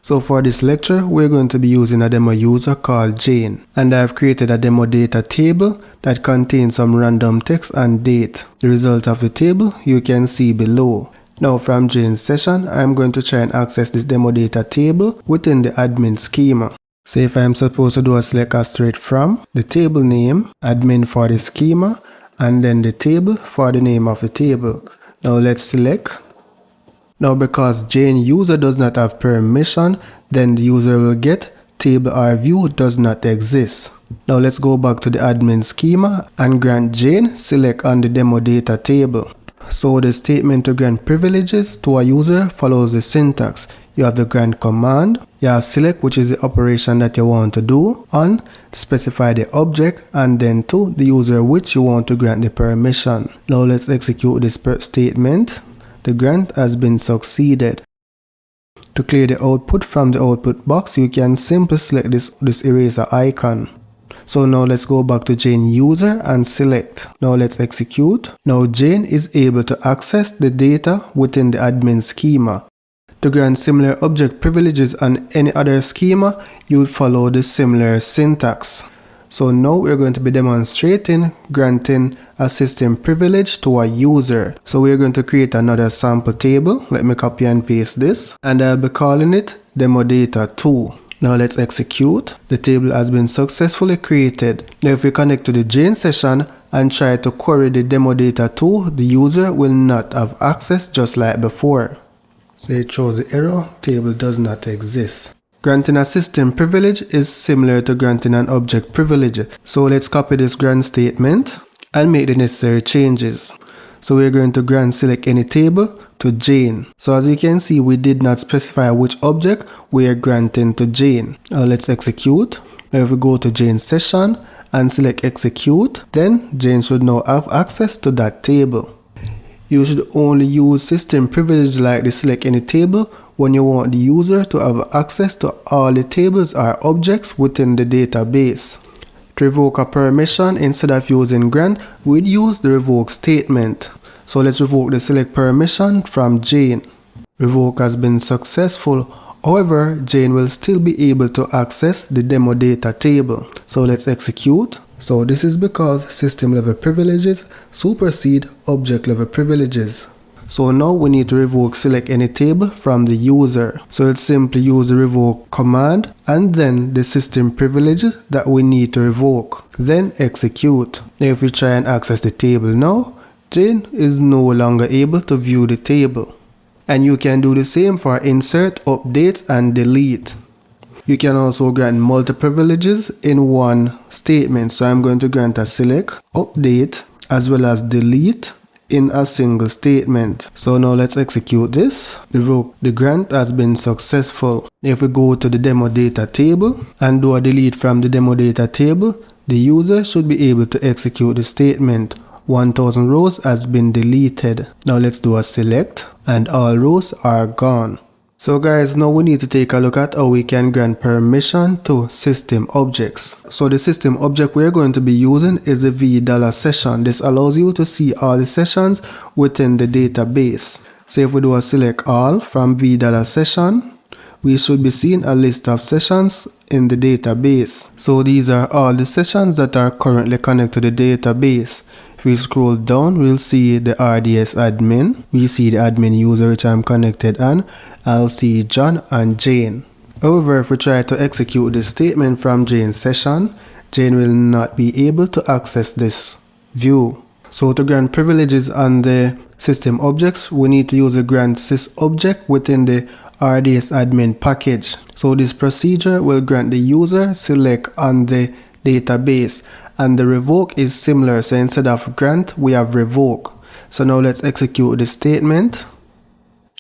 So for this lecture, we're going to be using a demo user called Jane, and I've created a demo data table that contains some random text and date. The result of the table you can see below. Now from Jane's session, I'm going to try and access this demo data table within the admin schema. So if I'm supposed to do a select a straight from, the table name, admin for the schema, and then the table for the name of the table. Now let's select. Now because Jane user does not have permission, then the user will get table or view does not exist. Now let's go back to the admin schema and grant Jane select on the demo data table. So the statement to grant privileges to a user follows the syntax. You have the grant command, you have select, which is the operation that you want to do, on to specify the object, and then to the user which you want to grant the permission. Now let's execute this statement. The grant has been succeeded. To clear the output from the output box, you can simply select this eraser icon. So now let's go back to Jane user and select. Now let's execute. Now Jane is able to access the data within the admin schema. To grant similar object privileges on any other schema, you would follow the similar syntax. So now we're going to be demonstrating granting a system privilege to a user. So we're going to create another sample table. Let me copy and paste this, and I'll be calling it demo data 2. Now let's execute. The table has been successfully created. Now if we connect to the Jane session and try to query the demo data 2, the user will not have access just like before. So it shows the error, table does not exist. Granting a system privilege is similar to granting an object privilege. So let's copy this grant statement and make the necessary changes. So we're going to grant select any table to Jane. So as you can see, we did not specify which object we are granting to Jane. Now let's execute. Now if we go to Jane's session and select execute, then Jane should now have access to that table. You should only use system privilege like the select any table when you want the user to have access to all the tables or objects within the database. To revoke a permission, instead of using grant, we'd use the revoke statement. So let's revoke the select permission from Jane. Revoke has been successful. However, Jane will still be able to access the demo data table. So let's execute. So this is because system level privileges supersede object level privileges. So now we need to revoke select any table from the user. So let's simply use the revoke command and then the system privilege that we need to revoke. Then execute. Now if we try and access the table now, Jane is no longer able to view the table. And you can do the same for insert, update, and delete. You can also grant multiple privileges in one statement. So I'm going to grant a select, update, as well as delete in a single statement. So now let's execute this. The grant has been successful. If we go to the demo data table and do a delete from the demo data table, the user should be able to execute the statement. 1000 rows has been deleted. Now let's do a select and all rows are gone. So guys, now we need to take a look at how we can grant permission to system objects. So the system object we're going to be using is the $session. This allows you to see all the sessions within the database. So if we do a select all from $session, we should be seeing a list of sessions in the database. So these are all the sessions that are currently connected to the database. If we scroll down, we'll see the RDS admin. We see the admin user which I'm connected on. I'll see John and Jane. However, if we try to execute this statement from Jane's session, Jane will not be able to access this view. So to grant privileges on the system objects, we need to use a grant sys object within the RDS admin package. So this procedure will grant the user select on the database, and the revoke is similar. So instead of grant, we have revoke. So now let's execute the statement.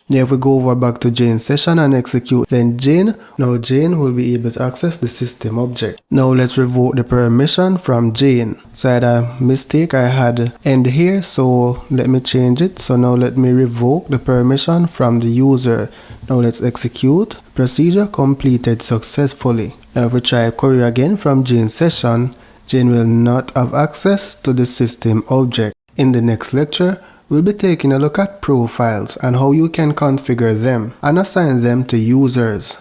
Now if we go over back to Jane's session and execute, then Jane will be able to access the system object. Now let's revoke the permission from Jane. So I had a mistake, I had end here, so let me change it. So now let me revoke the permission from the user. Now let's execute. Procedure completed successfully. Now if we try query again from Jane's session, Jane will not have access to the system object. In the next lecture, we'll be taking a look at profiles and how you can configure them and assign them to users.